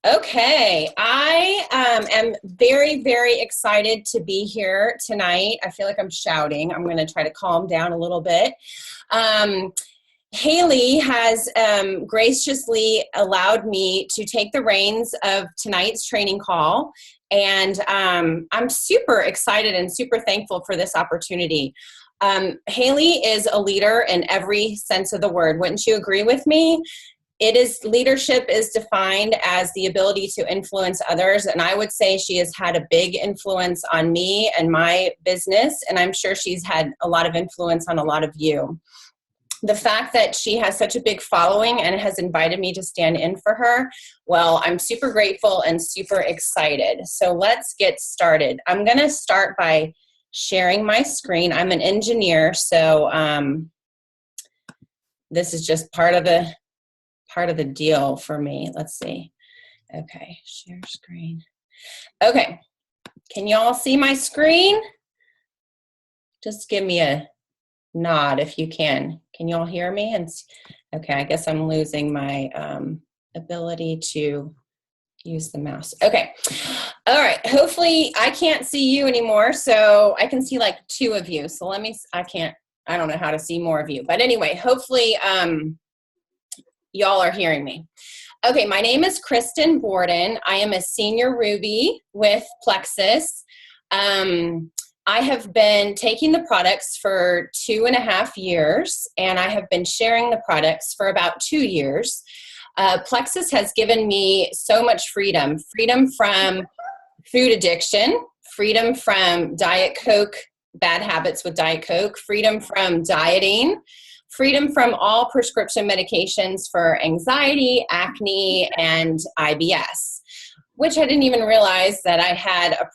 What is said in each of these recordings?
Okay, I am very, very excited to be here tonight. I feel like I'm shouting. I'm going to try to calm down a little bit. Haley has graciously allowed me to take the reins of tonight's training call, and I'm super excited and super thankful for this opportunity. Haley is a leader in every sense of the word. Wouldn't you agree with me? Leadership is defined as the ability to influence others, and I would say she has had a big influence on me and my business, and I'm sure she's had a lot of influence on a lot of you. The fact that she has such a big following and has invited me to stand in for her, well, I'm super grateful and super excited. So let's get started. I'm going to start by sharing my screen. I'm an engineer, so this is just part of the deal for me. Let's see. Okay, share screen. Okay, can you all see my screen? Just give me a nod if you can. Can you all hear me? Okay, I guess I'm losing my ability to use the mouse. Okay, all right. Hopefully I can't see you anymore, so I can see like two of you. So I don't know how to see more of you. But anyway, hopefully y'all are hearing me. Okay, my name is Kristen Borden. I am a senior Ruby with Plexus. I have been taking the products for 2.5 years, and I have been sharing the products for about 2 years. Plexus has given me so much freedom from food addiction, freedom from Diet Coke, bad habits with Diet Coke, freedom from dieting, freedom from all prescription medications for anxiety, acne, and IBS, which I didn't even realize that I had a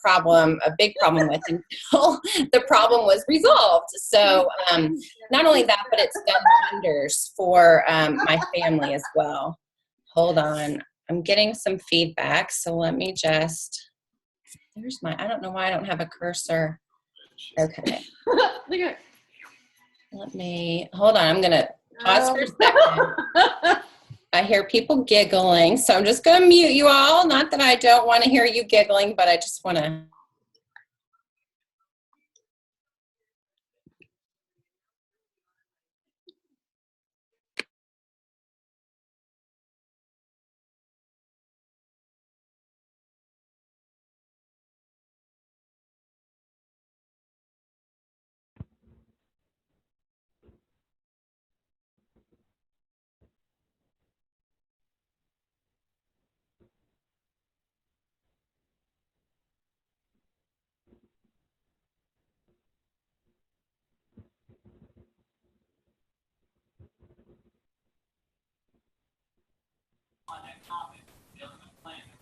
big problem with until the problem was resolved. So not only that, but it's done wonders for my family as well. Hold on, I'm getting some feedback, so let me just, I don't know why I don't have a cursor. Okay. Hold on, I'm gonna pause for a second. I hear people giggling, so I'm just gonna mute you all. Not that I don't want to hear you giggling, but I just want to.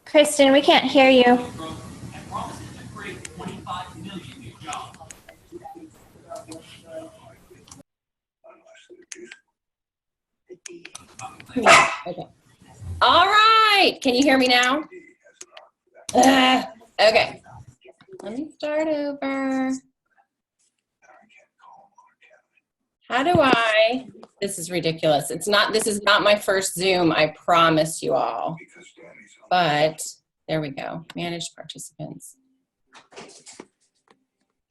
Kristen, we can't hear you. Okay. All right. Can you hear me now? Okay. Let me start over. How do this is ridiculous. This is not my first Zoom, I promise you all. But there we go. Manage participants.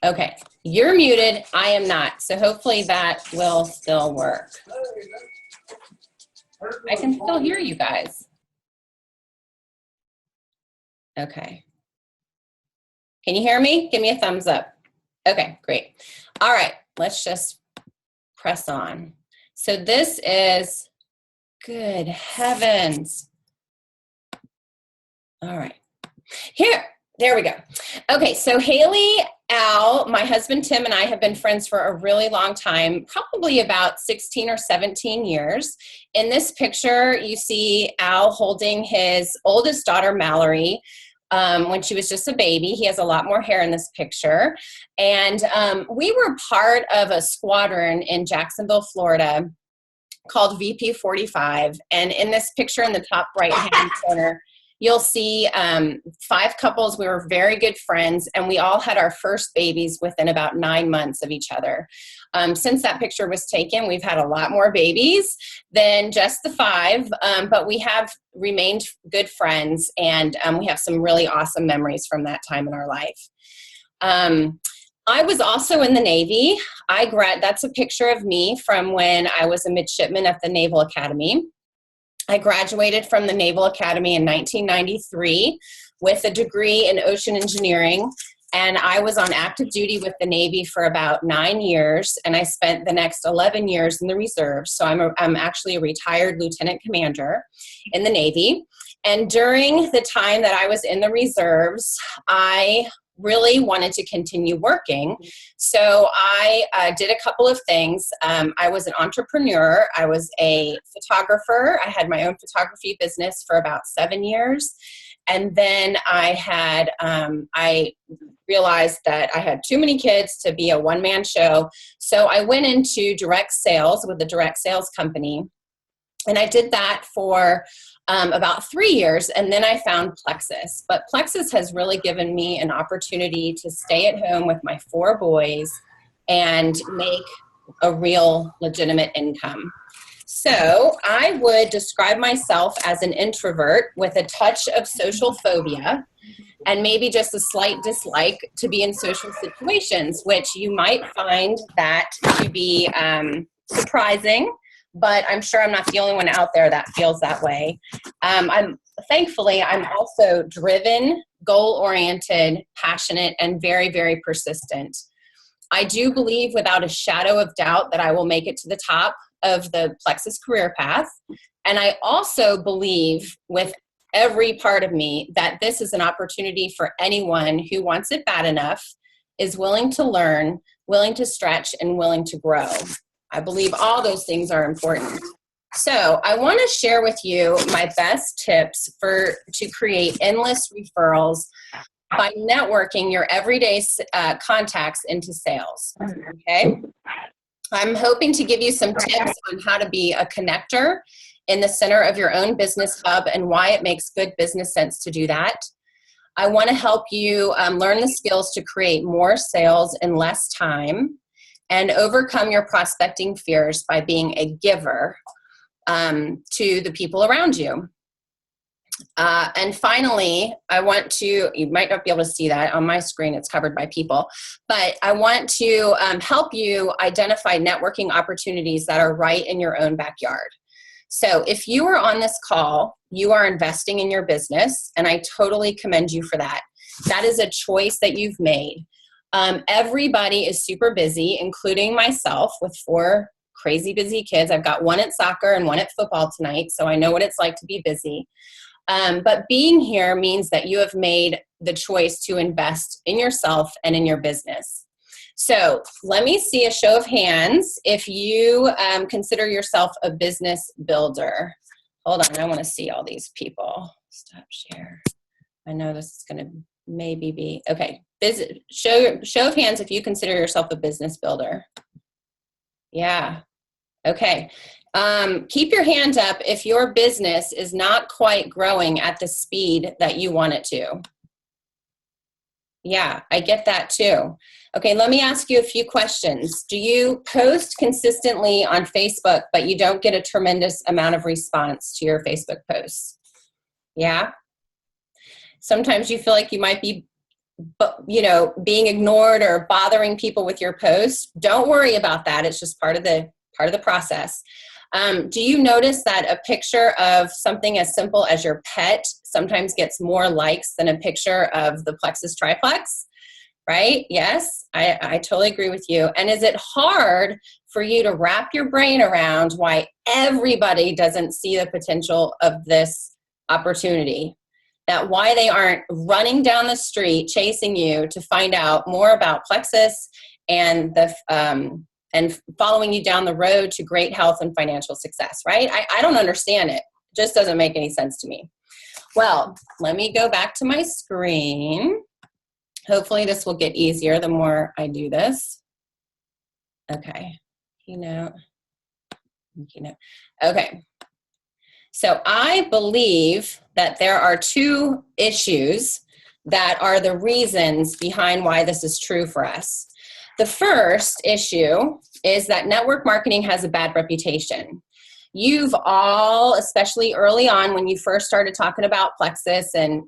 Okay, you're muted. I am not. So hopefully that will still work. I can still hear you guys. Okay. Can you hear me? Give me a thumbs up. Okay, great. All right, let's just press on. So this is, good heavens. All right, there we go. Okay, so Haley, Al, my husband Tim, and I have been friends for a really long time, probably about 16 or 17 years. In this picture, you see Al holding his oldest daughter, Mallory, when she was just a baby. He has a lot more hair in this picture. And we were part of a squadron in Jacksonville, Florida called VP 45. And in this picture in the top right-hand corner, you'll see 5 couples. We were very good friends, and we all had our first babies within about 9 months of each other. Since that picture was taken, we've had a lot more babies than just the 5, but we have remained good friends, and we have some really awesome memories from that time in our life. I was also in the Navy. That's a picture of me from when I was a midshipman at the Naval Academy. I graduated from the Naval Academy in 1993 with a degree in ocean engineering, and I was on active duty with the Navy for about 9 years, and I spent the next 11 years in the reserves. So I'm actually a retired lieutenant commander in the Navy. And during the time that I was in the reserves, I really wanted to continue working. So I did a couple of things. I was an entrepreneur. I was a photographer. I had my own photography business for about 7 years. And then I realized that I had too many kids to be a one-man show. So I went into direct sales with a direct sales company. And I did that for about 3 years, and then I found Plexus. But Plexus has really given me an opportunity to stay at home with my 4 boys and make a real legitimate income. So I would describe myself as an introvert with a touch of social phobia and maybe just a slight dislike to be in social situations, which you might find that to be surprising. But I'm sure I'm not the only one out there that feels that way. Thankfully, I'm also driven, goal-oriented, passionate, and very, very persistent. I do believe without a shadow of doubt that I will make it to the top of the Plexus career path. And I also believe with every part of me that this is an opportunity for anyone who wants it bad enough, is willing to learn, willing to stretch, and willing to grow. I believe all those things are important. So I want to share with you my best tips to create endless referrals by networking your everyday contacts into sales. Okay. I'm hoping to give you some tips on how to be a connector in the center of your own business hub and why it makes good business sense to do that. I want to help you learn the skills to create more sales in less time and overcome your prospecting fears by being a giver to the people around you. And finally, you might not be able to see that on my screen, it's covered by people, but I want to help you identify networking opportunities that are right in your own backyard. So if you are on this call, you are investing in your business, and I totally commend you for that. That is a choice that you've made. Everybody is super busy, including myself with 4 crazy busy kids. I've got 1 at soccer and 1 at football tonight, so I know what it's like to be busy. But being here means that you have made the choice to invest in yourself and in your business. So let me see a show of hands if you consider yourself a business builder. Hold on, I want to see all these people. Stop share. I know this is going to maybe be, okay. Show of hands if you consider yourself a business builder. Yeah, okay. Keep your hand up if your business is not quite growing at the speed that you want it to. Yeah, I get that too. Okay, let me ask you a few questions. Do you post consistently on Facebook, but you don't get a tremendous amount of response to your Facebook posts? Yeah? Sometimes you feel like you might be being ignored or bothering people with your posts. Don't worry about that. It's just part of the process. Do you notice that a picture of something as simple as your pet sometimes gets more likes than a picture of the Plexus triplex? Right? Yes, I totally agree with you. And is it hard for you to wrap your brain around why everybody doesn't see the potential of this opportunity? That why they aren't running down the street chasing you to find out more about Plexus and and following you down the road to great health and financial success, right? I don't understand it. It just doesn't make any sense to me. Well, let me go back to my screen. Hopefully this will get easier the more I do this. Okay, keynote. Okay. So I believe that there are two issues that are the reasons behind why this is true for us. The first issue is that network marketing has a bad reputation. You've all, especially early on when you first started talking about Plexus and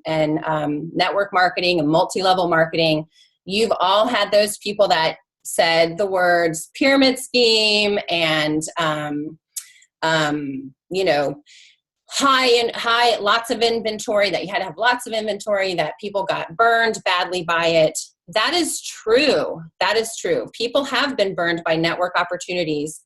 network marketing and multi-level marketing, you've all had those people that said the words pyramid scheme and, high, lots of inventory, that you had to have lots of inventory, that people got burned badly by it. That is true. That is true. People have been burned by network opportunities,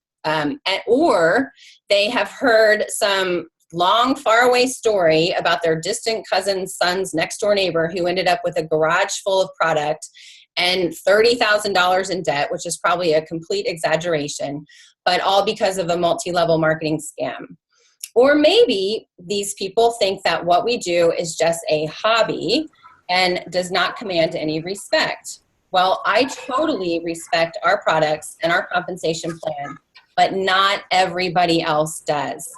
or they have heard some long, faraway story about their distant cousin's son's next door neighbor who ended up with a garage full of product and $30,000 in debt, which is probably a complete exaggeration, but all because of a multi-level marketing scam. Or maybe these people think that what we do is just a hobby and does not command any respect. Well, I totally respect our products and our compensation plan, but not everybody else does.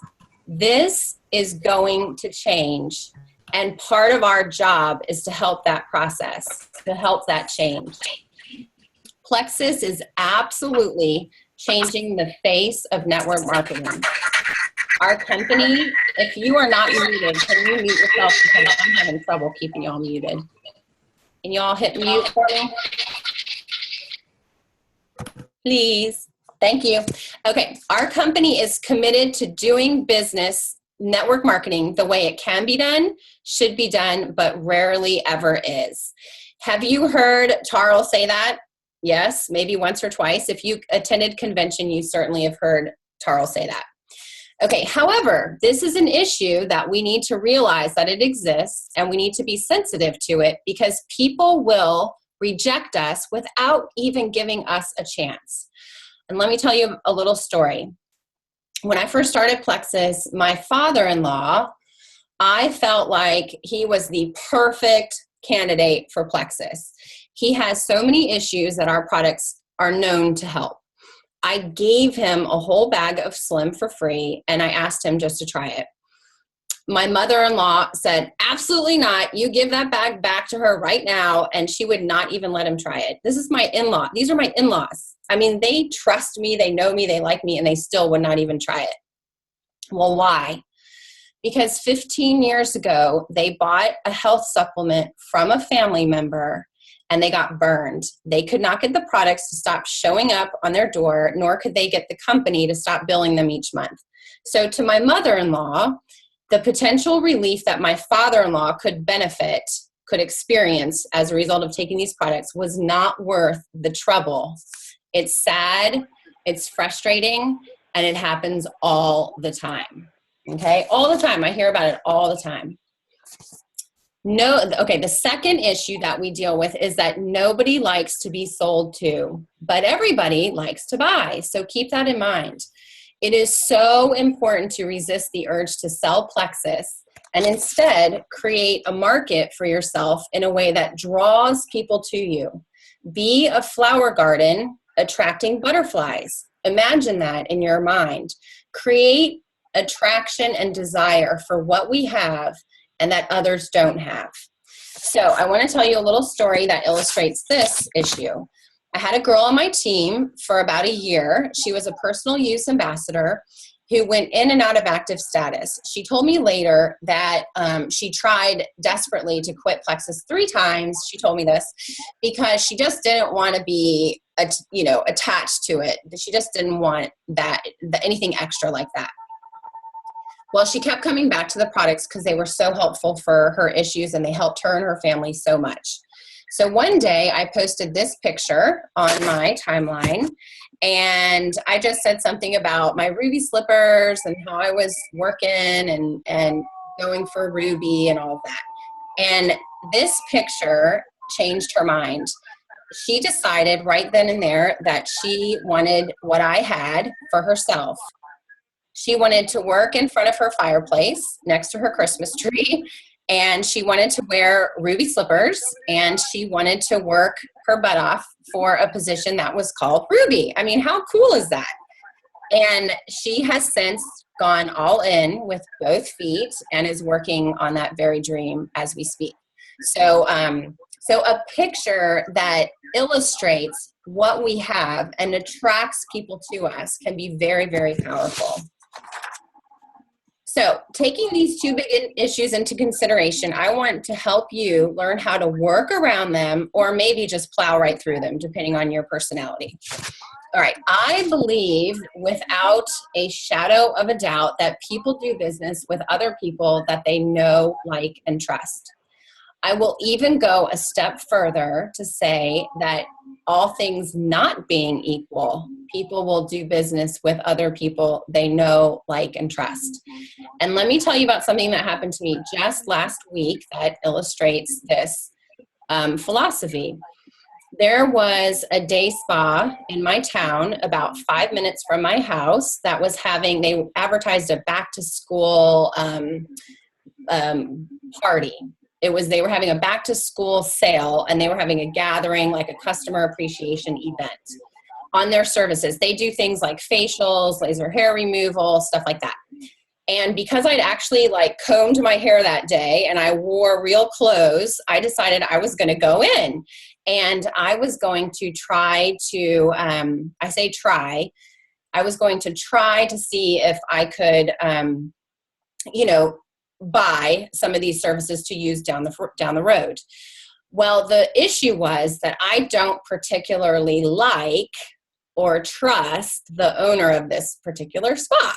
This is going to change, and part of our job is to help that process, to help that change. Plexus is absolutely changing the face of network marketing. Our company, if you are not muted, can you mute yourself, because I'm having trouble keeping y'all muted. Can y'all hit mute for me? Please. Thank you. Okay, our company is committed to doing business network marketing the way it can be done, should be done, but rarely ever is. Have you heard Tarl say that? Yes, maybe once or twice. If you attended convention, you certainly have heard Tarl say that. Okay, however, this is an issue that we need to realize that it exists, and we need to be sensitive to it, because people will reject us without even giving us a chance. And let me tell you a little story. When I first started Plexus, my father-in-law, I felt like he was the perfect candidate for Plexus. He has so many issues that our products are known to help. I gave him a whole bag of Slim for free, and I asked him just to try it. My mother-in-law said, absolutely not. You give that bag back to her right now, and she would not even let him try it. This is my in-law. These are my in-laws. I mean, they trust me, they know me, they like me, and they still would not even try it. Well, why? Because 15 years ago, they bought a health supplement from a family member, and they got burned. They could not get the products to stop showing up on their door, nor could they get the company to stop billing them each month. So to my mother-in-law, the potential relief that my father-in-law could experience as a result of taking these products was not worth the trouble. It's sad, it's frustrating, and it happens all the time. Okay, all the time. I hear about it all the time. The second issue that we deal with is that nobody likes to be sold to, but everybody likes to buy. So keep that in mind. It is so important to resist the urge to sell Plexus and instead create a market for yourself in a way that draws people to you. Be a flower garden attracting butterflies. Imagine that in your mind. Create attraction and desire for what we have and that others don't have. So I want to tell you a little story that illustrates this issue. I had a girl on my team for about a year. She was a personal use ambassador who went in and out of active status. She told me later that she tried desperately to quit Plexus 3 times. She told me this because she just didn't want to be, attached to it. She just didn't want anything extra like that. Well, she kept coming back to the products because they were so helpful for her issues, and they helped her and her family so much. So one day I posted this picture on my timeline, and I just said something about my Ruby slippers and how I was working and going for Ruby and all of that. And this picture changed her mind. She decided right then and there that she wanted what I had for herself. She wanted to work in front of her fireplace next to her Christmas tree, and she wanted to wear Ruby slippers, and she wanted to work her butt off for a position that was called Ruby. I mean, how cool is that? And she has since gone all in with both feet and is working on that very dream as we speak. So, so a picture that illustrates what we have and attracts people to us can be very, very powerful. So taking these two big issues into consideration, I want to help you learn how to work around them or maybe just plow right through them, depending on your personality. All right, I believe without a shadow of a doubt that people do business with other people that they know, like, and trust. I will even go a step further to say that all things not being equal, people will do business with other people they know, like, and trust. And let me tell you about something that happened to me just last week that illustrates this philosophy. There was a day spa in my town about 5 minutes from my house that was having, they advertised a back to school party. They were having a back to school sale and they were having a gathering, like a customer appreciation event on their services. They do things like facials, laser hair removal, stuff like that. And because I'd actually like combed my hair that day and I wore real clothes, I decided I was going to go in and I was going to try to, I was going to try to see if I could, buy some of these services to use down the road. Well, the issue was that I don't particularly like or trust the owner of this particular spa.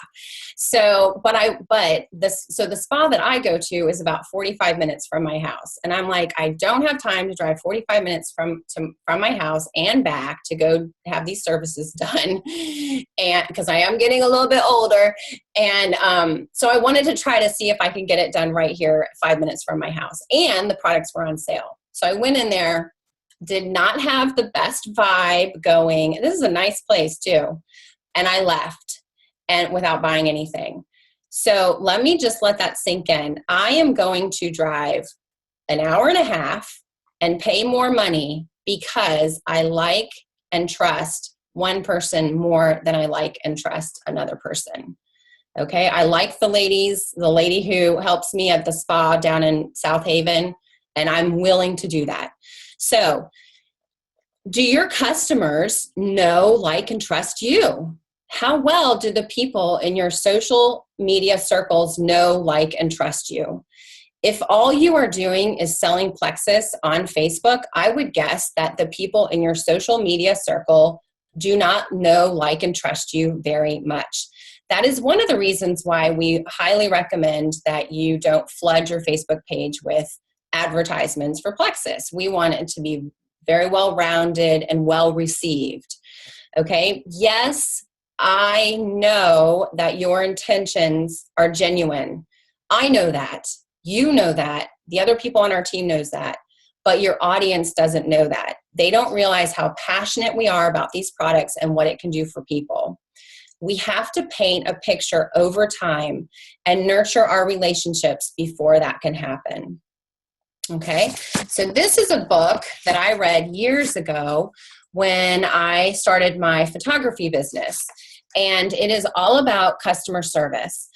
So the spa that I go to is about 45 minutes from my house. And I'm like, I don't have time to drive 45 minutes from my house and back to go have these services done. And because I am getting a little bit older. And so I wanted to try to see if I could get it done right here 5 minutes from my house. And the products were on sale. So I went in there, did not have the best vibe going. This is a nice place too. And I left and without buying anything. So let me just let that sink in. I am going to drive an hour and a half and pay more money because I like and trust one person more than I like and trust another person. Okay. I like the lady who helps me at the spa down in South Haven, and I'm willing to do that. So, do your customers know, like, and trust you? How well do the people in your social media circles know, like, and trust you? If all you are doing is selling Plexus on Facebook, I would guess that the people in your social media circle do not know, like, and trust you very much. That is one of the reasons why we highly recommend that you don't flood your Facebook page with advertisements for Plexus. We want it to be very well-rounded and well-received. Okay? Yes, I know that your intentions are genuine. I know that. You know that. The other people on our team knows that. But your audience doesn't know that. They don't realize how passionate we are about these products and what it can do for people. We have to paint a picture over time and nurture our relationships before that can happen. Okay, so this is a book that I read years ago when I started my photography business, and it is all about customer service.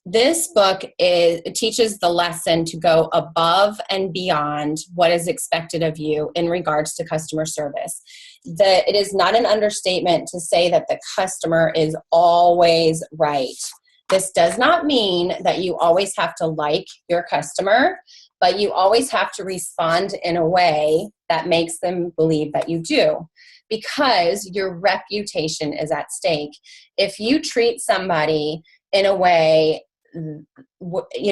This book teaches the lesson to go above and beyond what is expected of you in regards to customer service. It is not an understatement to say that the customer is always right. This does not mean that you always have to like your customer, but you always have to respond in a way that makes them believe that you do, because your reputation is at stake. If you treat somebody in a way, in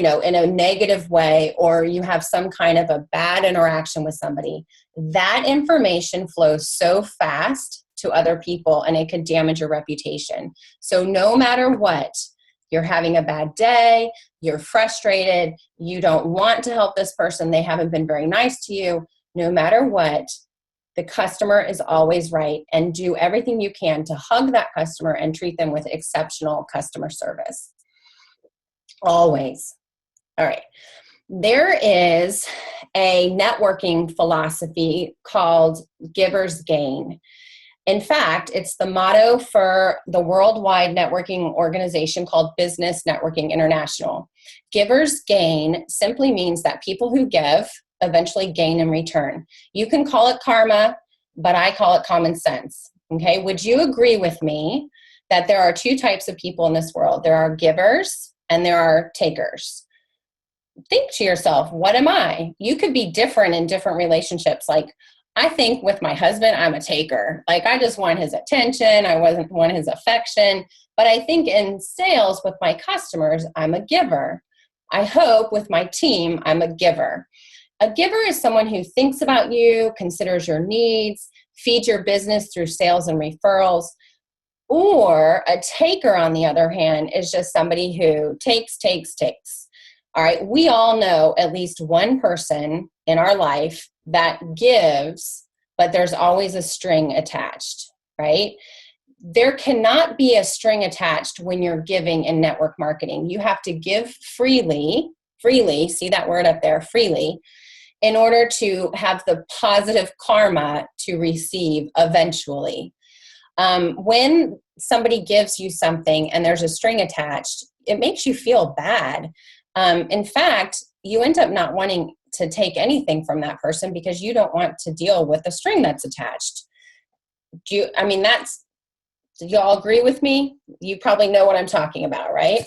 a negative way, or you have some kind of a bad interaction with somebody, that information flows so fast to other people and it could damage your reputation. So no matter what, you're having a bad day, you're frustrated, you don't want to help this person, they haven't been very nice to you, no matter what, the customer is always right, and do everything you can to hug that customer and treat them with exceptional customer service. Always. All right. There is a networking philosophy called Giver's Gain. In fact, it's the motto for the worldwide networking organization called Business Networking International. Givers gain simply means that people who give eventually gain in return. You can call it karma, but I call it common sense. Okay, would you agree with me that there are two types of people in this world? There are givers and there are takers. Think to yourself, what am I? You could be different in different relationships. Like, I think with my husband, I'm a taker. Like, I just want his attention. I wasn't want his affection. But I think in sales with my customers, I'm a giver. I hope with my team, I'm a giver. A giver is someone who thinks about you, considers your needs, feeds your business through sales and referrals. Or a taker, on the other hand, is just somebody who takes. All right, we all know at least one person in our life that gives, but there's always a string attached, right? There cannot be a string attached when you're giving in network marketing. You have to give freely, see that word up there, freely, in order to have the positive karma to receive eventually. When somebody gives you something and there's a string attached, it makes you feel bad. In fact, you end up not wanting to take anything from that person because you don't want to deal with the string that's attached. Do you all agree with me? You probably know what I'm talking about, right?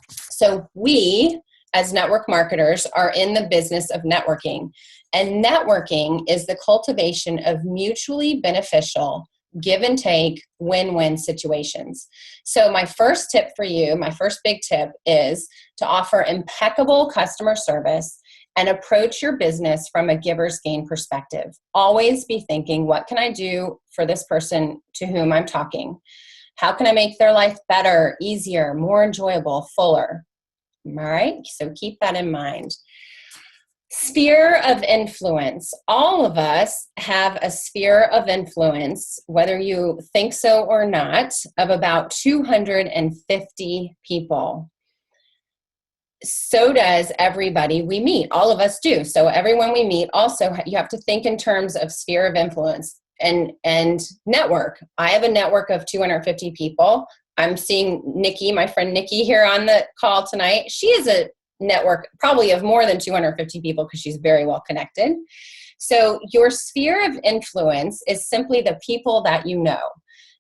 So we, as network marketers, are in the business of networking. And networking is the cultivation of mutually beneficial give and take, win-win situations. So my first tip for you, my first big tip is to offer impeccable customer service and approach your business from a giver's gain perspective. Always be thinking, what can I do for this person to whom I'm talking? How can I make their life better, easier, more enjoyable, fuller? All right, so keep that in mind. Sphere of influence. All of us have a sphere of influence, whether you think so or not, of about 250 people. So does everybody we meet. All of us do. So everyone we meet also, you have to think in terms of sphere of influence and network. I have a network of 250 people. I'm seeing Nikki, my friend Nikki, here on the call tonight. She is a network probably of more than 250 people because she's very well connected. So your sphere of influence is simply the people that you know,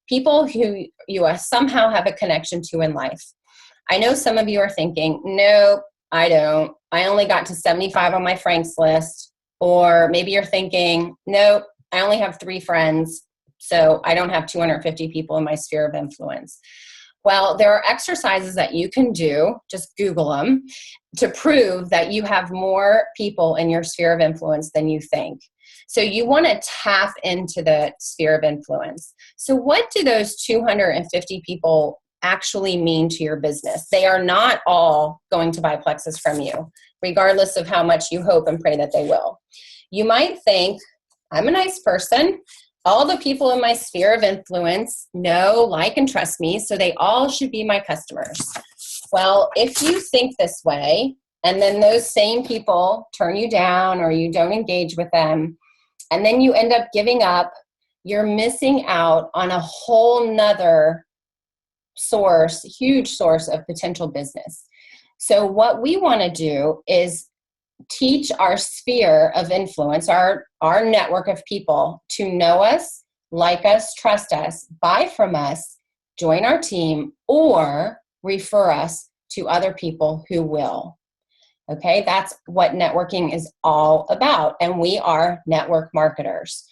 people who you somehow have a connection to in life. I know some of you are thinking, no, I don't. I only got to 75 on my Franks list. Or maybe you're thinking, no, I only have 3 friends, so I don't have 250 people in my sphere of influence. Well, there are exercises that you can do, just Google them, to prove that you have more people in your sphere of influence than you think. So you want to tap into the sphere of influence. So what do those 250 people actually mean to your business? They are not all going to buy Plexus from you, regardless of how much you hope and pray that they will. You might think, I'm a nice person. All the people in my sphere of influence know, like, and trust me, so they all should be my customers. Well, if you think this way, and then those same people turn you down or you don't engage with them, and then you end up giving up, you're missing out on a whole nother source, huge source of potential business. So what we want to do is teach our sphere of influence, our network of people, to know us, like us, trust us, buy from us, join our team, or refer us to other people who will. Okay, that's what networking is all about, and we are network marketers.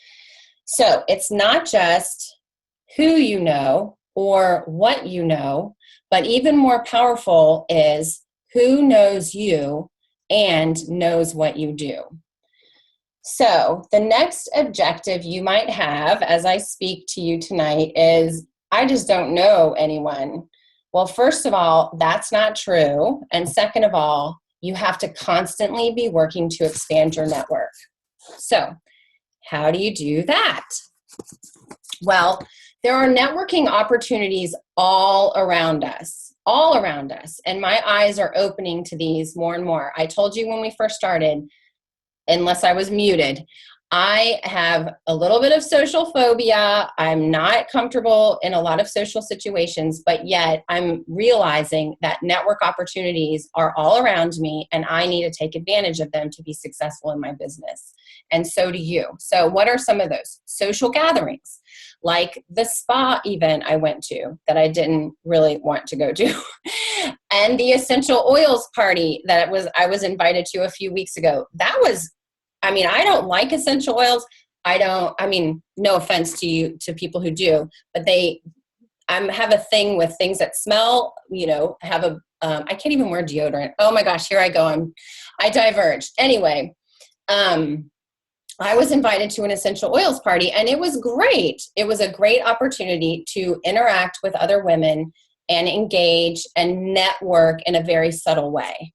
So it's not just who you know or what you know, but even more powerful is who knows you and knows what you do. So the next objective you might have as I speak to you tonight is, I just don't know anyone. Well, first of all, that's not true. And second of all, you have to constantly be working to expand your network. So how do you do that? Well, there are networking opportunities all around us. And my eyes are opening to these more and more. I told you when we first started, unless I was muted, I have a little bit of social phobia. I'm not comfortable in a lot of social situations, but yet I'm realizing that network opportunities are all around me and I need to take advantage of them to be successful in my business. And so do you. So what are some of those? Social gatherings, like the spa event I went to that I didn't really want to go to, and the essential oils party that I was invited to a few weeks ago. That was, I mean, I don't like essential oils. No offense to you, to people who do, but I have a thing with things that smell, I can't even wear deodorant. Oh my gosh, here I go. I diverged. Anyway, I was invited to an essential oils party and it was great. It was a great opportunity to interact with other women and engage and network in a very subtle way.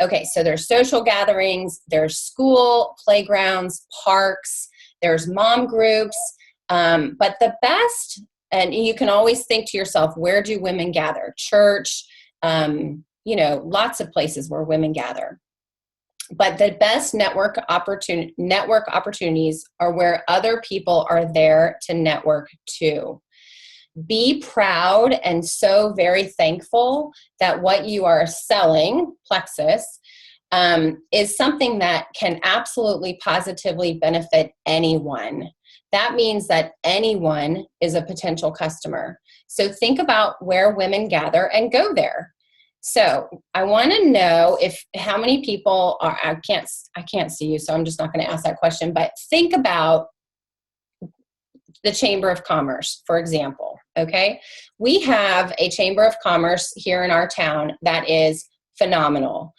Okay, so there's social gatherings, there's school, playgrounds, parks, there's mom groups, but the best, and you can always think to yourself, where do women gather? Church, lots of places where women gather. But the best network opportunities are where other people are there to network too. Be proud and so very thankful that what you are selling, Plexus, is something that can absolutely positively benefit anyone. That means that anyone is a potential customer. So think about where women gather and go there. So I want to know how many people are, I can't see you, so I'm just not going to ask that question, but think about the Chamber of Commerce, for example, okay? We have a Chamber of Commerce here in our town that is phenomenal.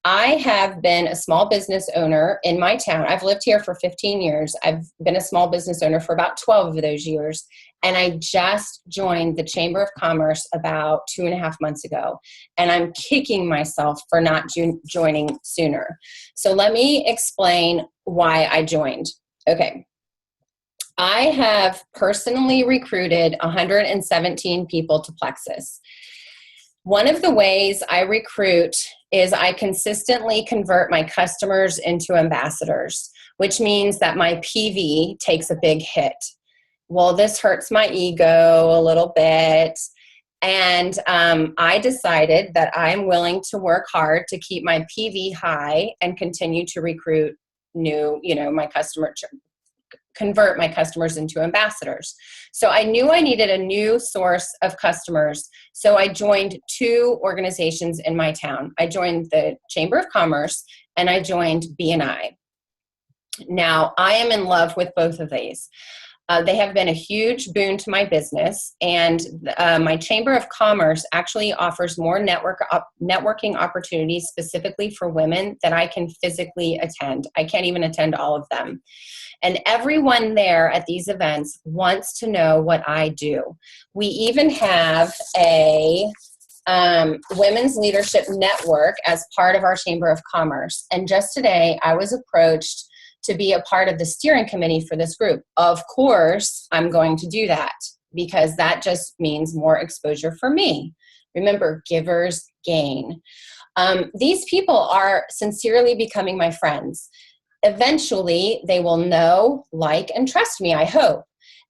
I have been a small business owner in my town. I've lived here for 15 years. I've been a small business owner for about 12 of those years. And I just joined the Chamber of Commerce about 2.5 months ago. And I'm kicking myself for not joining sooner. So let me explain why I joined. Okay. I have personally recruited 117 people to Plexus. One of the ways I recruit is I consistently convert my customers into ambassadors, which means that my PV takes a big hit. Well, this hurts my ego a little bit. And I decided that I'm willing to work hard to keep my PV high and continue to recruit convert my customers into ambassadors. So I knew I needed a new source of customers. So I joined 2 organizations in my town. I joined the Chamber of Commerce and I joined B&I. Now, I am in love with both of these. They have been a huge boon to my business, and my Chamber of Commerce actually offers more networking opportunities specifically for women that I can physically attend. I can't even attend all of them. And everyone there at these events wants to know what I do. We even have a women's leadership network as part of our Chamber of Commerce. And just today, I was approached to be a part of the steering committee for this group. Of course, I'm going to do that because that just means more exposure for me. Remember, givers gain. These people are sincerely becoming my friends. Eventually, they will know, like, and trust me, I hope.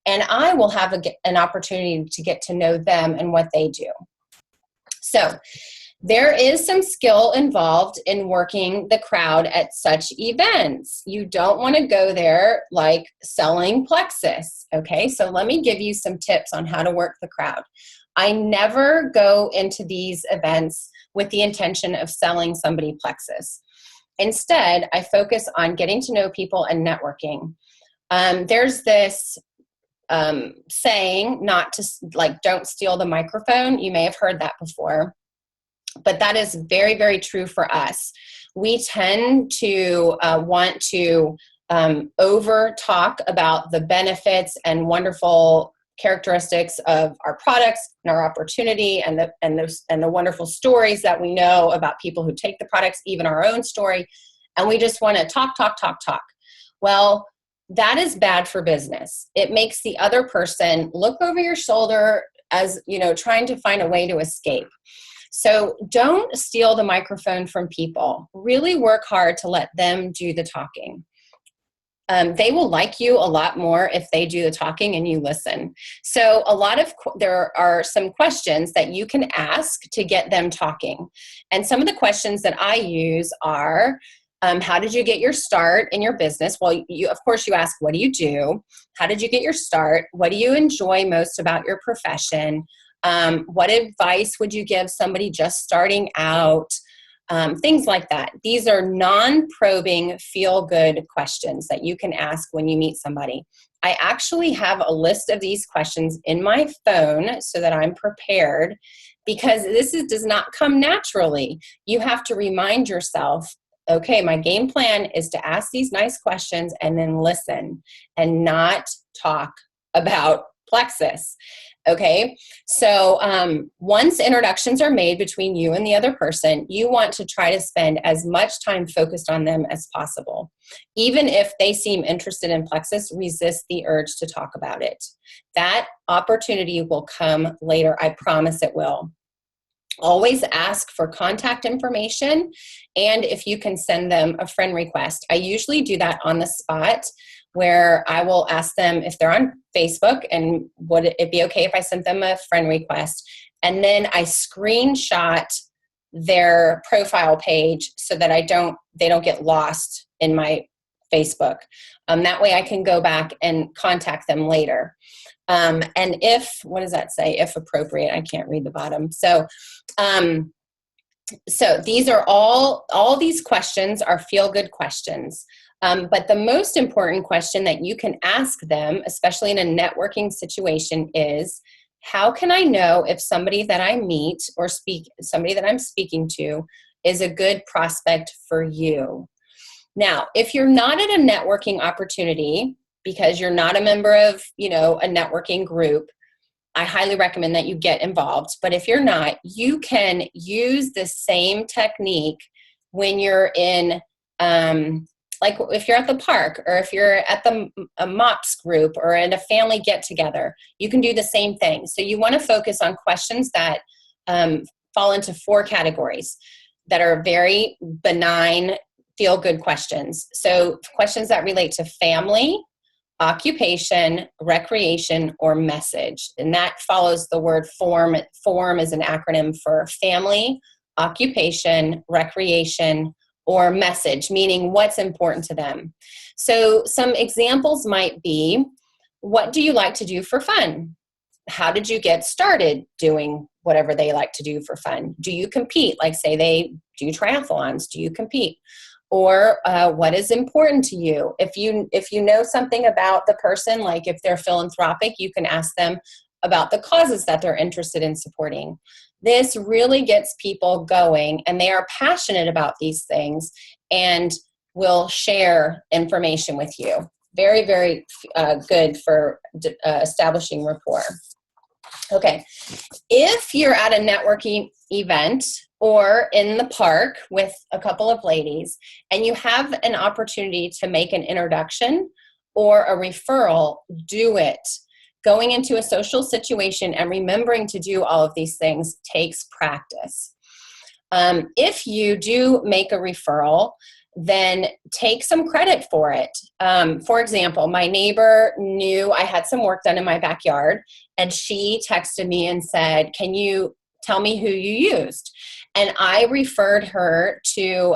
And I will have an opportunity to get to know them and what they do. So there is some skill involved in working the crowd at such events. You don't want to go there like selling Plexus, okay? So let me give you some tips on how to work the crowd. I never go into these events with the intention of selling somebody Plexus. Instead, I focus on getting to know people and networking. There's this saying not to, don't steal the microphone. You may have heard that before. But that is very, very true for us. We tend to want to over talk about the benefits and wonderful characteristics of our products and our opportunity and the wonderful stories that we know about people who take the products, even our own story. And we just want to talk. Well, that is bad for business. It makes the other person look over your shoulder as, trying to find a way to escape. So don't steal the microphone from people. Really work hard to let them do the talking. they will like you a lot more if they do the talking and you listen. So there are some questions that you can ask to get them talking. And some of the questions that I use are, how did you get your start in your business? Well, of course you ask, what do you do? How did you get your start? What do you enjoy most about your profession? What advice would you give somebody just starting out? Things like that. These are non-probing, feel-good questions that you can ask when you meet somebody. I actually have a list of these questions in my phone so that I'm prepared, because does not come naturally. You have to remind yourself, okay, my game plan is to ask these nice questions and then listen and not talk about Plexus. Okay, so once introductions are made between you and the other person, you want to try to spend as much time focused on them as possible. Even if they seem interested in Plexus, resist the urge to talk about it. That opportunity will come later. I promise it will. Always ask for contact information, and if you can send them a friend request. I usually do that on the spot, where I will ask them if they're on Facebook and would it be okay if I sent them a friend request. And then I screenshot their profile page so that they don't get lost in my Facebook. That way I can go back and contact them later. And what does that say? If appropriate, I can't read the bottom. So these are all these questions are feel-good questions. But the most important question that you can ask them, especially in a networking situation, is, how can I know if somebody that I meet or somebody that I'm speaking to is a good prospect for you? Now, if you're not at a networking opportunity because you're not a member of, a networking group, I highly recommend that you get involved. But if you're not, you can use the same technique when you're in, like if you're at the park, or if you're at a MOPS group or in a family get-together, you can do the same thing. So you want to focus on questions that fall into 4 categories that are very benign, feel-good questions. So questions that relate to family, occupation, recreation, or message. And that follows the word form. Form is an acronym for family, occupation, recreation, or message, meaning what's important to them. So some examples might be, what do you like to do for fun? How did you get started doing whatever they like to do for fun? Do you compete? Like, say they do triathlons. Do you compete? Or what is important to you? If you know something about the person, like if they're philanthropic, you can ask them about the causes that they're interested in supporting. This really gets people going, and they are passionate about these things and will share information with you. Very, very good for establishing rapport. Okay, if you're at a networking event or in the park with a couple of ladies and you have an opportunity to make an introduction or a referral, do it. Going into a social situation and remembering to do all of these things takes practice. If you do make a referral, then take some credit for it. For example, my neighbor knew I had some work done in my backyard, and she texted me and said, "Can you tell me who you used?" And I referred her to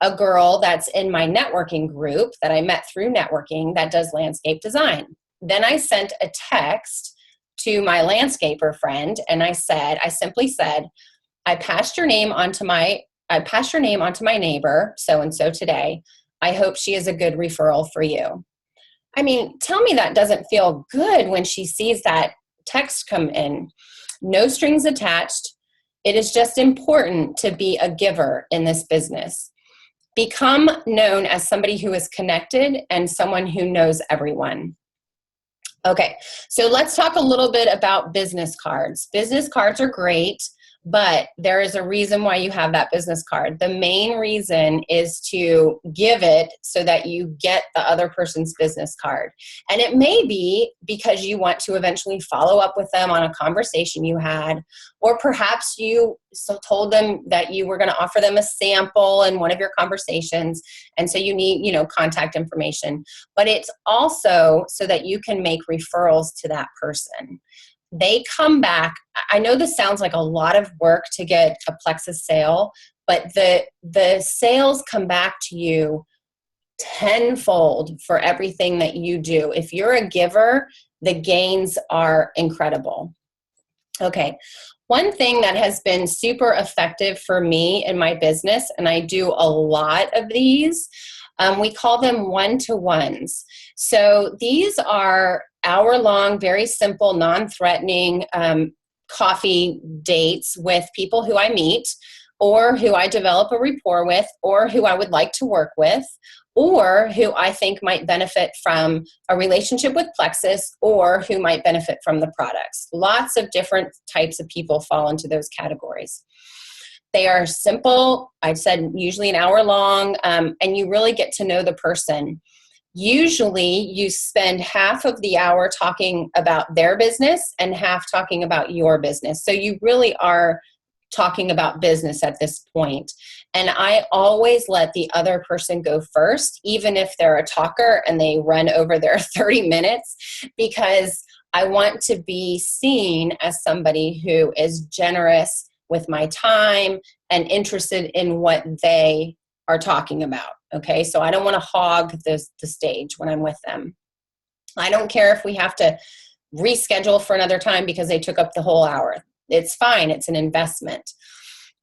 a girl that's in my networking group that I met through networking that does landscape design. Then I sent a text to my landscaper friend, and I simply said, I passed your name on to my neighbor, so-and-so today. I hope she is a good referral for you. I mean, tell me that doesn't feel good when she sees that text come in. No strings attached. It is just important to be a giver in this business. Become known as somebody who is connected and someone who knows everyone. Okay, so let's talk a little bit about business cards. Business cards are great. but there is a reason why you have that business card. The main reason is to give it so that you get the other person's business card. And it may be because you want to eventually follow up with them on a conversation you had, or perhaps you told them that you were going to offer them a sample in one of your conversations, and so you need, contact information. But it's also so that you can make referrals to that person. They come back. I know this sounds like a lot of work to get a Plexus sale, but the sales come back to you tenfold for everything that you do. If you're a giver, the gains are incredible. Okay. One thing that has been super effective for me in my business, and I do a lot of these, we call them one-to-ones. So these are hour-long, very simple, non-threatening coffee dates with people who I meet, or who I develop a rapport with, or who I would like to work with, or who I think might benefit from a relationship with Plexus, or who might benefit from the products. Lots of different types of people fall into those categories. They are simple. I said usually an hour long, and you really get to know the person. Usually you spend half of the hour talking about their business and half talking about your business. So you really are talking about business at this point. And I always let the other person go first, even if they're a talker and they run over their 30 minutes, because I want to be seen as somebody who is generous with my time and interested in what they are talking about. Okay, so I don't want to hog the stage when I'm with them. I don't care if we have to reschedule for another time because they took up the whole hour. It's fine. It's an investment.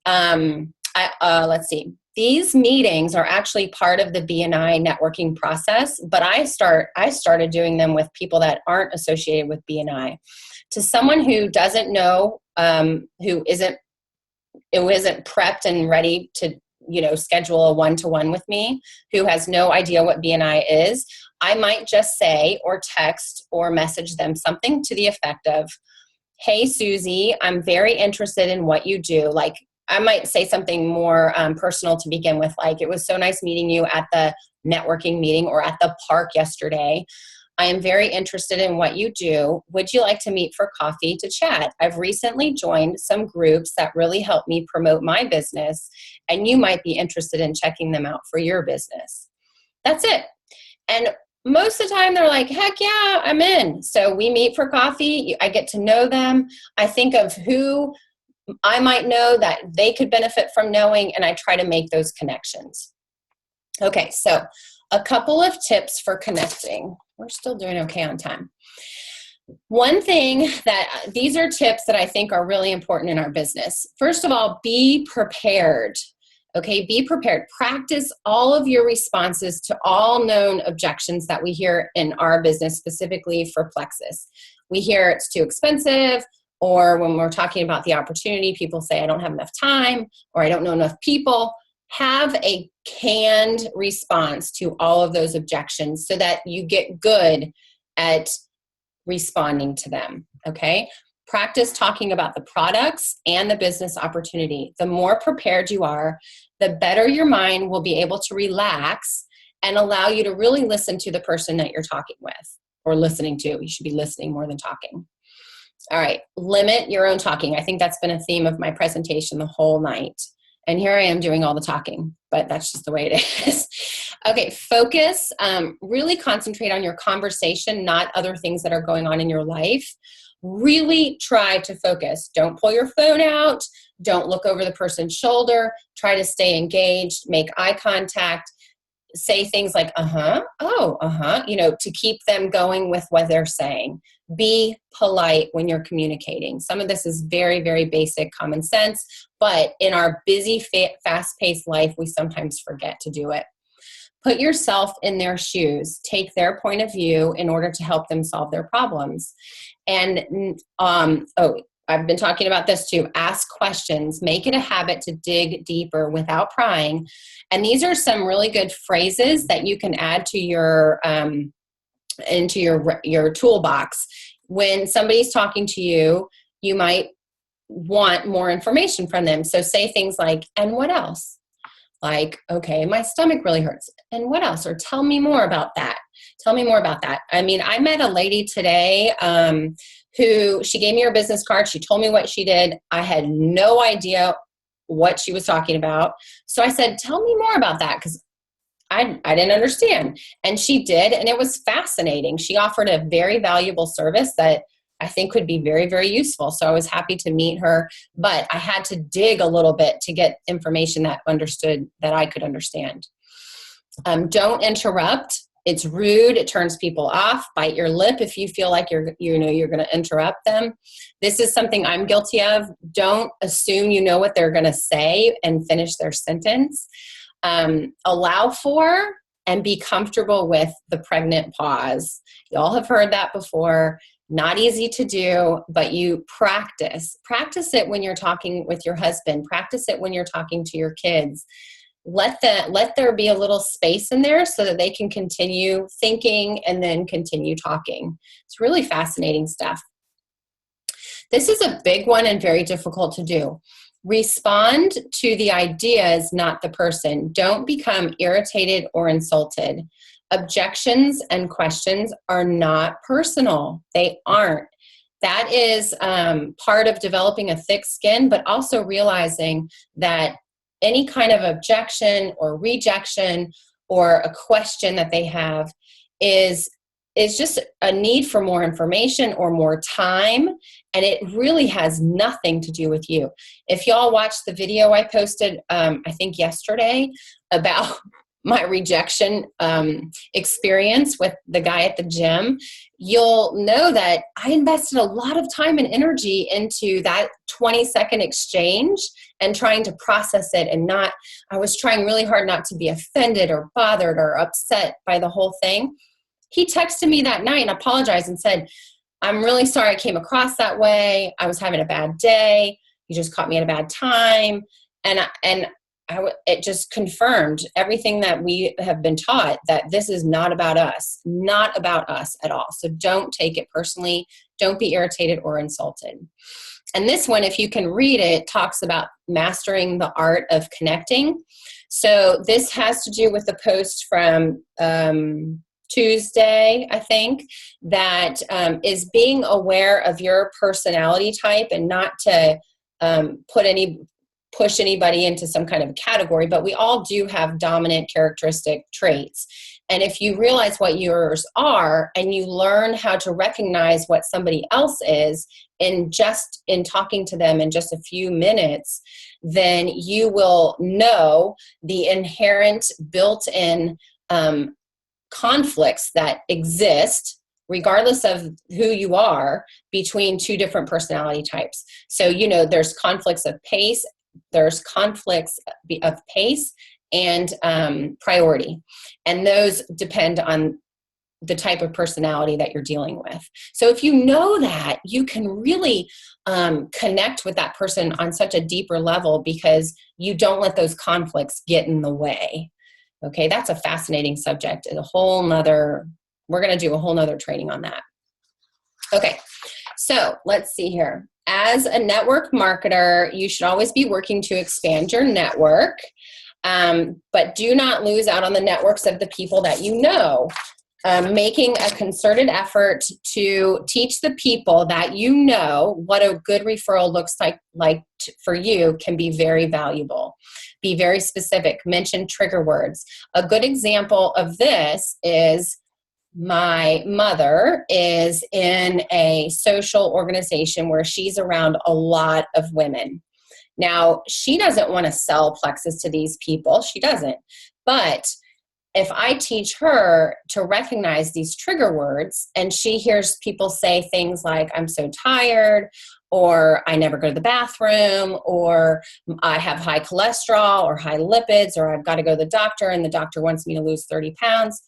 Let's see. These meetings are actually part of the BNI networking process, but I started doing them with people that aren't associated with BNI. To someone who doesn't know, who isn't prepped and ready to schedule a one-to-one with me, who has no idea what BNI is, I might just say or text or message them something to the effect of, "Hey, Susie, I'm very interested in what you do." Like, I might say something more personal to begin with, like, "It was so nice meeting you at the networking meeting or at the park yesterday. I am very interested in what you do. Would you like to meet for coffee to chat? I've recently joined some groups that really help me promote my business, and you might be interested in checking them out for your business." That's it. And most of the time they're like, "Heck yeah, I'm in." So we meet for coffee. I get to know them. I think of who I might know that they could benefit from knowing, and I try to make those connections. Okay, so a couple of tips for connecting. We're still doing okay on time. One thing these are tips that I think are really important in our business. First of all, be prepared. Okay, be prepared. Practice all of your responses to all known objections that we hear in our business, specifically for Plexus. We hear it's too expensive, or when we're talking about the opportunity, people say, "I don't have enough time," or "I don't know enough people." Have a canned response to all of those objections so that you get good at responding to them, okay? Practice talking about the products and the business opportunity. The more prepared you are, the better your mind will be able to relax and allow you to really listen to the person that you're talking with, or listening to. You should be listening more than talking. All right, limit your own talking. I think that's been a theme of my presentation the whole night. And here I am doing all the talking, but that's just the way it is. Okay, focus. Really concentrate on your conversation, not other things that are going on in your life. Really try to focus. Don't pull your phone out. Don't look over the person's shoulder. Try to stay engaged. Make eye contact. Say things like, "Uh-huh, oh, uh-huh," to keep them going with what they're saying. Be polite when you're communicating. Some of this is very, very basic common sense, but in our busy, fast-paced life, we sometimes forget to do it. Put yourself in their shoes. Take their point of view in order to help them solve their problems. And, I've been talking about this too. Ask questions. Make it a habit to dig deeper without prying. And these are some really good phrases that you can add to your into your toolbox. When somebody's talking to you, you might want more information from them. So say things like, and what else? Like, okay, my stomach really hurts. And what else? Or tell me more about that. Tell me more about that. I mean, I met a lady today who, she gave me her business card. She told me what she did. I had no idea what she was talking about. So I said, tell me more about that, because I didn't understand. And she did, and it was fascinating. She offered a very valuable service that I think could be very, very useful. So I was happy to meet her, but I had to dig a little bit to get information that I could understand. Don't interrupt. It's rude. It turns people off. Bite your lip if you feel like you're going to interrupt them. This is something I'm guilty of. Don't assume you know what they're going to say and finish their sentence. Allow for and be comfortable with the pregnant pause. You all have heard that before. Not easy to do, but you practice. Practice it when you're talking with your husband. Practice it when you're talking to your kids. Let there be a little space in there so that they can continue thinking and then continue talking. It's really fascinating stuff. This is a big one and very difficult to do. Respond to the ideas, not the person. Don't become irritated or insulted. Objections and questions are not personal. They aren't. That is part of developing a thick skin, but also realizing that any kind of objection or rejection or a question that they have is just a need for more information or more time, and it really has nothing to do with you. If y'all watched the video I posted, I think yesterday, about my rejection experience with the guy at the gym, you'll know that I invested a lot of time and energy into that 20-second exchange and trying to process it, and I was trying really hard not to be offended or bothered or upset by the whole thing. He texted me that night and apologized and said, I'm really sorry I came across that way. I was having a bad day. You just caught me at a bad time. It just confirmed everything that we have been taught, that this is not about us at all. So don't take it personally. Don't be irritated or insulted. And this one, if you can read it, talks about mastering the art of connecting. So this has to do with the post from Tuesday, I think, that is being aware of your personality type and not to push anybody into some kind of category, but we all do have dominant characteristic traits. And if you realize what yours are and you learn how to recognize what somebody else is in talking to them in just a few minutes, then you will know the inherent built-in conflicts that exist regardless of who you are between two different personality types. So, there's conflicts of pace. There's conflicts of pace and priority. And those depend on the type of personality that you're dealing with. So if you know that, you can really connect with that person on such a deeper level because you don't let those conflicts get in the way. Okay, that's a fascinating subject. We're going to do a whole nother training on that. Okay, so let's see here. As a network marketer, you should always be working to expand your network, but do not lose out on the networks of the people that you know. Making a concerted effort to teach the people that you know what a good referral looks like for you can be very valuable. Be very specific. Mention trigger words. A good example of this is my mother is in a social organization where she's around a lot of women. Now, she doesn't want to sell Plexus to these people. She doesn't. But if I teach her to recognize these trigger words and she hears people say things like, I'm so tired, or I never go to the bathroom, or I have high cholesterol or high lipids, or I've got to go to the doctor and the doctor wants me to lose 30 pounds,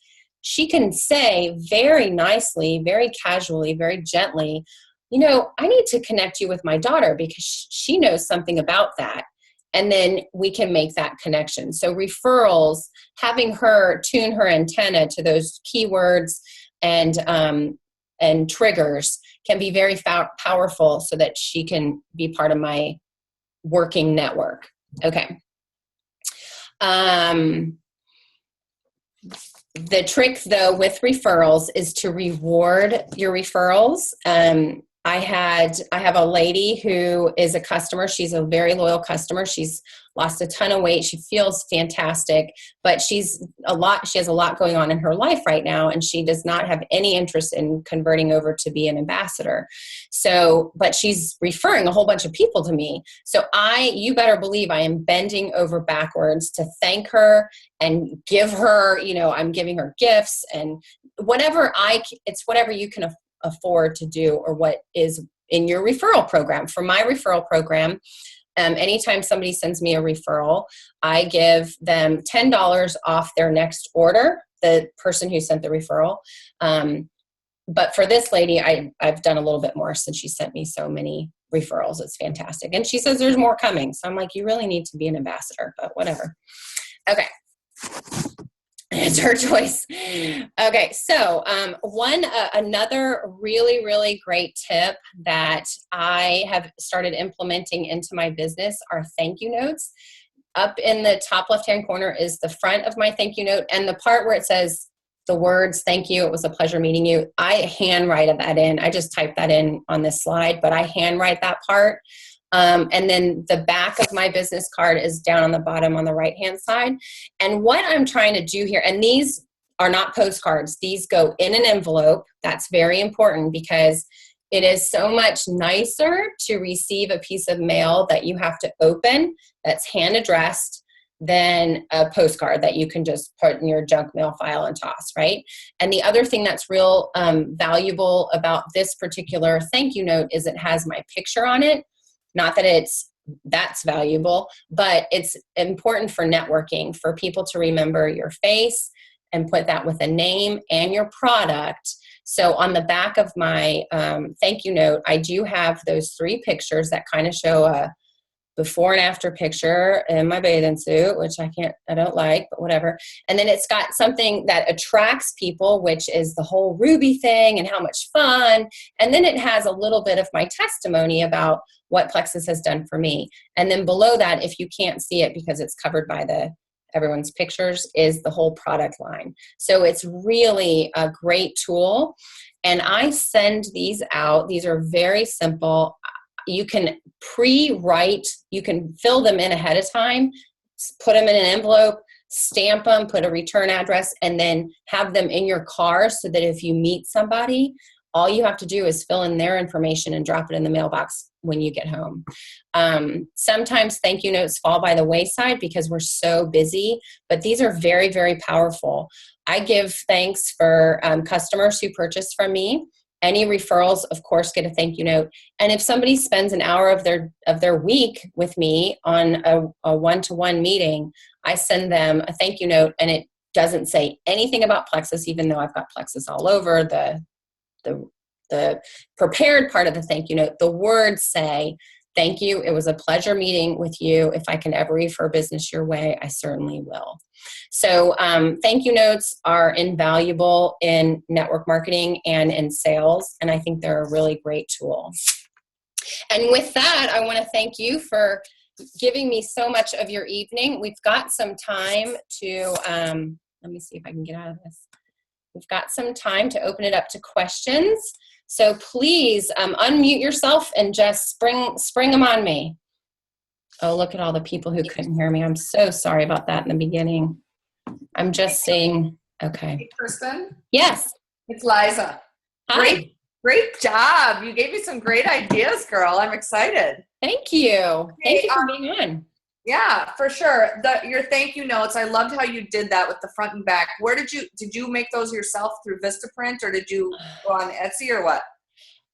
she can say very nicely, very casually, very gently, I need to connect you with my daughter because she knows something about that. And then we can make that connection. So referrals, having her tune her antenna to those keywords and and triggers can be very powerful so that she can be part of my working network. Okay. The trick, though, with referrals is to reward your referrals. I have a lady who is a customer. She's a very loyal customer. She's lost a ton of weight. She feels fantastic, but she has a lot going on in her life right now, and she does not have any interest in converting over to be an ambassador. So, but she's referring a whole bunch of people to me. So you better believe I am bending over backwards to thank her and give her, I'm giving her gifts and whatever it's whatever you can afford to do or what is in your referral program. For my referral program, anytime somebody sends me a referral, I give them $10 off their next order, the person who sent the referral. But for this lady, I've done a little bit more since she sent me so many referrals. It's fantastic. And she says there's more coming. So I'm like, you really need to be an ambassador, but whatever. Okay. It's her choice. Okay, so another really, really great tip that I have started implementing into my business are thank you notes. Up in the top left-hand corner is the front of my thank you note, and the part where it says the words, thank you, it was a pleasure meeting you, I handwrite that in. I just typed that in on this slide, but I handwrite that part. And then the back of my business card is down on the bottom on the right-hand side. And what I'm trying to do here, and these are not postcards, these go in an envelope. That's very important because it is so much nicer to receive a piece of mail that you have to open that's hand addressed than a postcard that you can just put in your junk mail file and toss, right? And the other thing that's real valuable about this particular thank you note is it has my picture on it. Not that that's valuable, but it's important for networking, for people to remember your face and put that with a name and your product. So on the back of my thank you note, I do have those 3 pictures that kind of show a before and after picture in my bathing suit, which I don't like, but whatever. And then it's got something that attracts people, which is the whole Ruby thing and how much fun. And then it has a little bit of my testimony about what Plexus has done for me. And then below that, if you can't see it because it's covered by everyone's pictures, is the whole product line. So it's really a great tool. And I send these out. These are very simple. You can pre-write, you can fill them in ahead of time, put them in an envelope, stamp them, put a return address, and then have them in your car so that if you meet somebody, all you have to do is fill in their information and drop it in the mailbox when you get home. Sometimes thank you notes fall by the wayside because we're so busy, but these are very, very powerful. I give thanks for customers who purchase from me. Any referrals, of course, get a thank you note. And if somebody spends an hour of their week with me on a one-to-one meeting, I send them a thank you note, and it doesn't say anything about Plexus, even though I've got Plexus all over the prepared part of the thank you note. The words say, thank you. It was a pleasure meeting with you. If I can ever refer business your way, I certainly will. So thank you notes are invaluable in network marketing and in sales, and I think they're a really great tool. And with that, I want to thank you for giving me so much of your evening. We've got some time to, let me see if I can get out of this. We've got some time to open it up to questions. So please unmute yourself and just spring them on me. Oh, look at all the people who couldn't hear me. I'm so sorry about that in the beginning. I'm just saying, okay. Hey, Kristen? Yes. It's Liza. Hi. Great job. You gave me some great ideas, girl. I'm excited. Thank you. Thank you for being on. Yeah, for sure. Your thank you notes, I loved how you did that with the front and back. Did you make those yourself through Vistaprint, or did you go on Etsy, or what?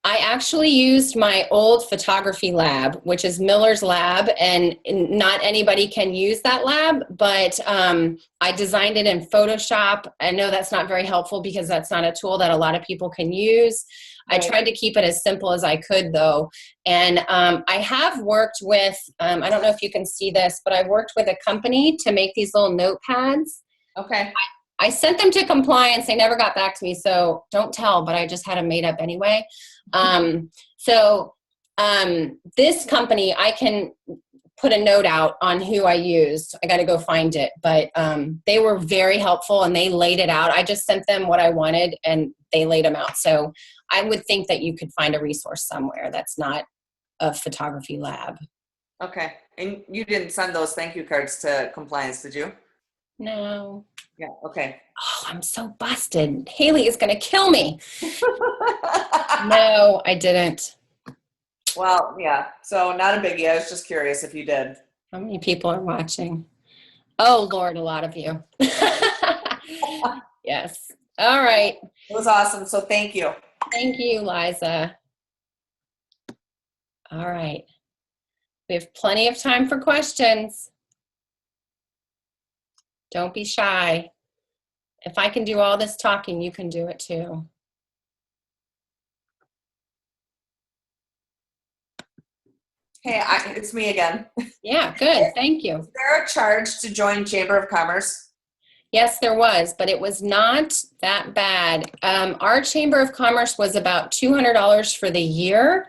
I actually used my old photography lab, which is Miller's Lab, and not anybody can use that lab, but I designed it in Photoshop. I know that's not very helpful because that's not a tool that a lot of people can use. Right. I tried to keep it as simple as I could, though. And I have worked with, I don't know if you can see this, but I've worked with a company to make these little notepads. Okay. I sent them to compliance. They never got back to me. So don't tell, but I just had them made up anyway. This company, I can put a note out on who I used. I got to go find it, but they were very helpful and they laid it out. I just sent them what I wanted and they laid them out. So I would think that you could find a resource somewhere that's not a photography lab. Okay. And you didn't send those thank you cards to compliance, did you? No. Yeah. Okay. Oh, I'm so busted. Haley is going to kill me. No, I didn't. Well, yeah. So not a biggie. I was just curious if you did. How many people are watching? Oh, Lord, a lot of you. Yes. All right. It was awesome. So thank you. Thank you, Liza. All right. We have plenty of time for questions. Don't be shy. If I can do all this talking, you can do it too. Hey, it's me again. Yeah, good. Thank you. Is there a charge to join Chamber of Commerce? Yes, there was, but it was not that bad. Our Chamber of Commerce was about $200 for the year.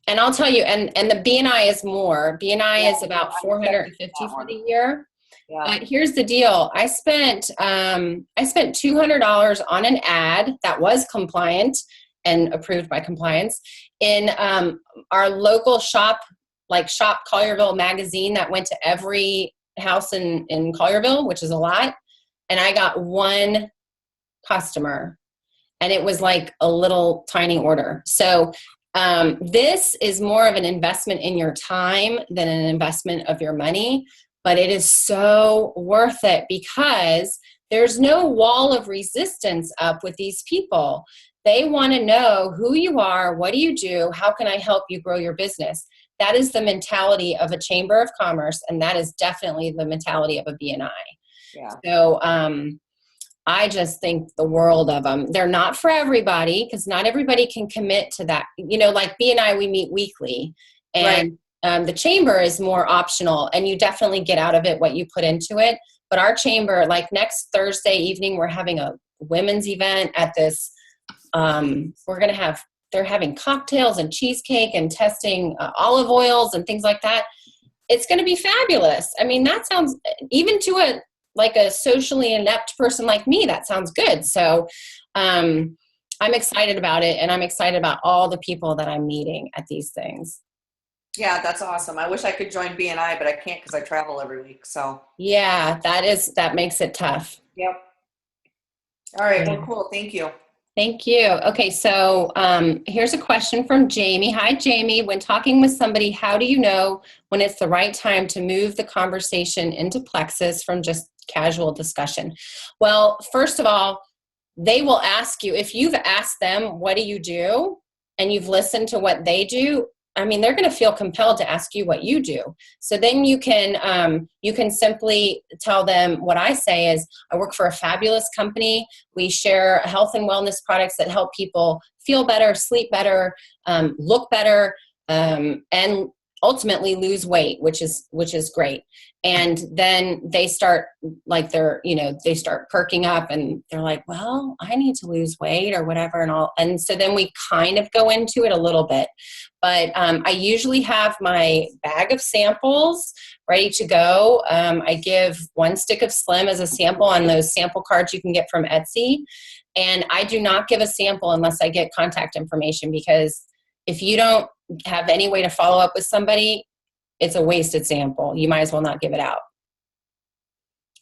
And I'll tell you, and the BNI is more. BNI is about $450 for the year. Yeah. But here's the deal. I spent $200 on an ad that was compliant and approved by compliance in our local shop, like Shop Collierville magazine that went to every house in Collierville, which is a lot. And I got one customer, and it was like a little tiny order. So this is more of an investment in your time than an investment of your money, but it is so worth it because there's no wall of resistance up with these people. They want to know who you are, what do you do, how can I help you grow your business? That is the mentality of a Chamber of Commerce, and that is definitely the mentality of a BNI. Yeah. So I just think the world of them. They're not for everybody because not everybody can commit to that. You know, like BNI, we meet weekly, and the Chamber is more optional, and you definitely get out of it what you put into it. But our Chamber, like next Thursday evening, we're having a women's event at this. They're having cocktails and cheesecake and testing olive oils and things like that. It's going to be fabulous. I mean, that sounds, even to a socially inept person like me, that sounds good. So I'm excited about it, and I'm excited about all the people that I'm meeting at these things. Yeah, that's awesome. I wish I could join BNI, but I can't because I travel every week. So yeah, that makes it tough. Yep. All right. Yeah. Well, cool. Thank you. Thank you. Okay, so here's a question from Jamie. Hi, Jamie. When talking with somebody, how do you know when it's the right time to move the conversation into plexus from just casual discussion? Well, first of all, they will ask you, if you've asked them, what do you do? And you've listened to what they do, I mean, they're going to feel compelled to ask you what you do. So then you can simply tell them what I say is, I work for a fabulous company. We share health and wellness products that help people feel better, sleep better, look better, and ultimately lose weight, which is great. And then they start they start perking up and they're like, well, I need to lose weight or whatever and all. And so then we kind of go into it a little bit, but I usually have my bag of samples ready to go. I give 1 stick of Slim as a sample on those sample cards you can get from Etsy. And I do not give a sample unless I get contact information, because if you don't have any way to follow up with somebody, it's a wasted sample. You might as well not give it out.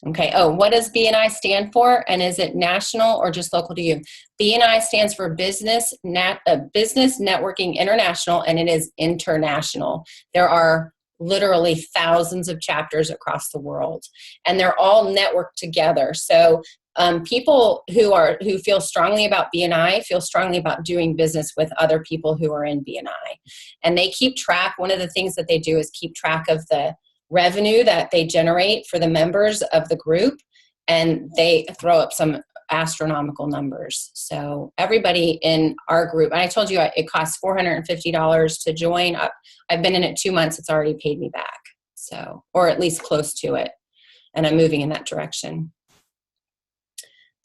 Okay. Oh, what does BNI stand for? And is it national or just local to you? BNI stands for Business Networking International, and it is international. There are literally thousands of chapters across the world, and they're all networked together. So people who feel strongly about BNI feel strongly about doing business with other people who are in BNI. And they keep track. One of the things that they do is keep track of the revenue that they generate for the members of the group, and they throw up some astronomical numbers. So everybody in our group, and I told you it costs $450 to join. I've been in it 2 months. It's already paid me back. So, or at least close to it. And I'm moving in that direction.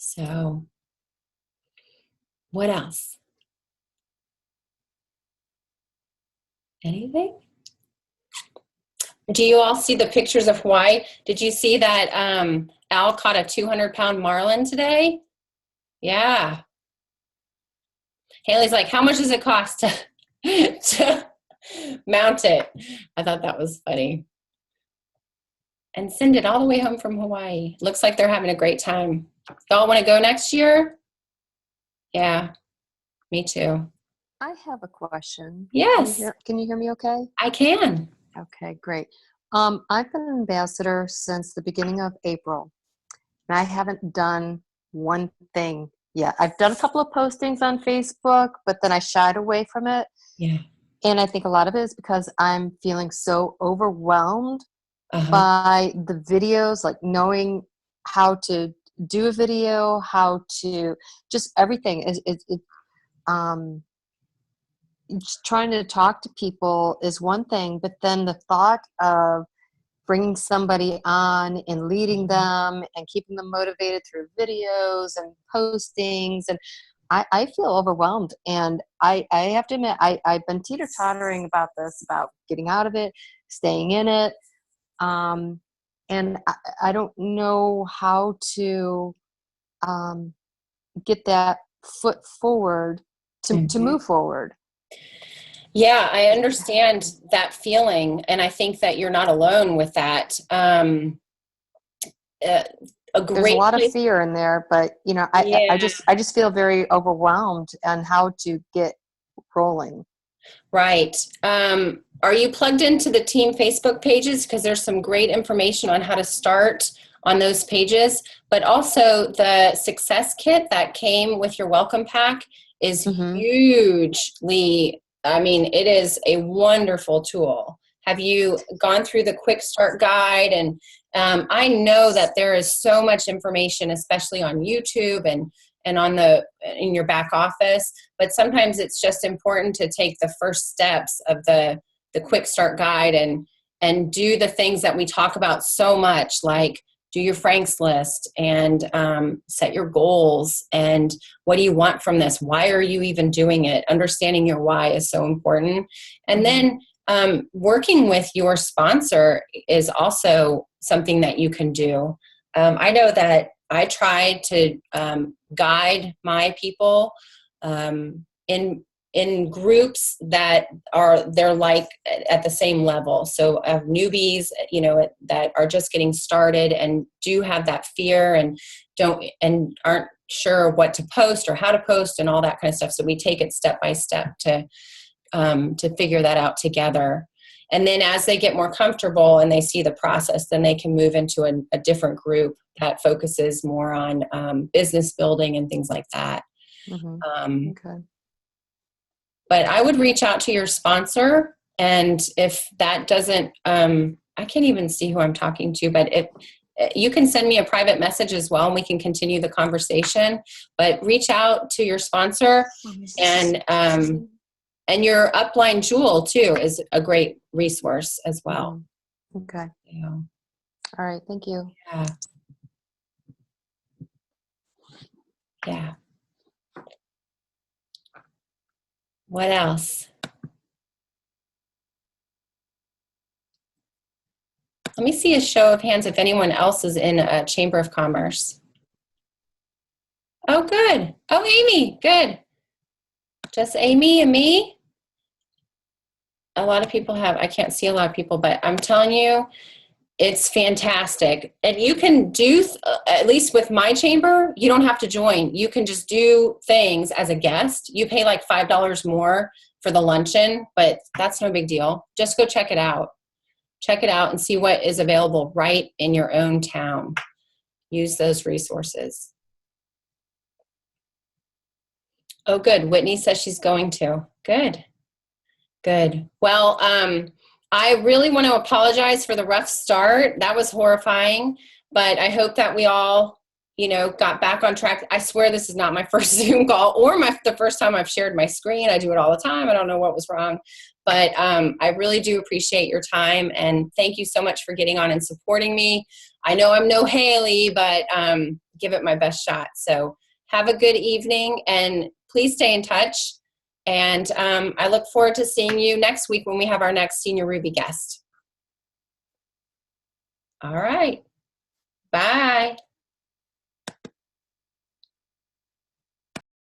So what else? Anything? Do you all see the pictures of Hawaii? Did you see that Al caught a 200-pound marlin today? Yeah. Haley's like, how much does it cost to, to mount it? I thought that was funny. And send it all the way home from Hawaii. Looks like they're having a great time. Y'all want to go next year? Yeah, me too. I have a question. Yes. Can you hear me okay? I can. Okay, great. I've been an ambassador since the beginning of April, and I haven't done one thing yet. I've done a couple of postings on Facebook, but then I shied away from it. Yeah. And I think a lot of it is because I'm feeling so overwhelmed Uh-huh. by the videos, like knowing how to do a video, how to just everything. Just trying to talk to people is one thing, but then the thought of bringing somebody on and leading them and keeping them motivated through videos and postings, and I feel overwhelmed. And I have to admit, I've been teeter-tottering about this, about getting out of it, staying in it, and I don't know how to get that foot forward to move forward. Yeah, I understand that feeling, and I think that you're not alone with that. There's a lot of fear in there, but I just feel very overwhelmed on how to get rolling. Right. Are you plugged into the team Facebook pages? Because there's some great information on how to start on those pages, but also the success kit that came with your welcome pack is hugely, I mean, it is a wonderful tool. Have you gone through the quick start guide? And I know that there is so much information, especially on YouTube and on in your back office, but sometimes it's just important to take the first steps of the quick start guide and do the things that we talk about so much, like do your Franks list and set your goals and what do you want from this? Why are you even doing it? Understanding your why is so important. And then working with your sponsor is also something that you can do. I know that I try to guide my people in groups that they're like at the same level. So newbies, that are just getting started and do have that fear and aren't sure what to post or how to post and all that kind of stuff. So we take it step by step to figure that out together. And then as they get more comfortable and they see the process, then they can move into a different group that focuses more on business building and things like that. Okay. But I would reach out to your sponsor, and if that doesn't, I can't even see who I'm talking to, but if you can send me a private message as well, and we can continue the conversation. But reach out to your sponsor, and your upline Jewel too is a great resource as well. Okay. Yeah. All right. Thank you. Yeah. Yeah. What else? Let me see a show of hands if anyone else is in a Chamber of Commerce. Oh, good. Oh, Amy, good. Just Amy and me? A lot of people have, I can't see a lot of people, but I'm telling you, it's fantastic. And you can do, at least with my chamber, you don't have to join. You can just do things as a guest. You pay like $5 more for the luncheon, but that's no big deal. Just go check it out. Check it out and see what is available right in your own town. Use those resources. Oh, good. Whitney says she's going to. Good. Good. Well, I really want to apologize for the rough start. That was horrifying, but I hope that we all you know, got back on track. I swear this is not my first Zoom call or the first time I've shared my screen. I do it all the time. I don't know what was wrong, but I really do appreciate your time, and thank you so much for getting on and supporting me. I know I'm no Haley, but give it my best shot. So have a good evening, and please stay in touch. And I look forward to seeing you next week when we have our next Senior Ruby guest. All right. Bye.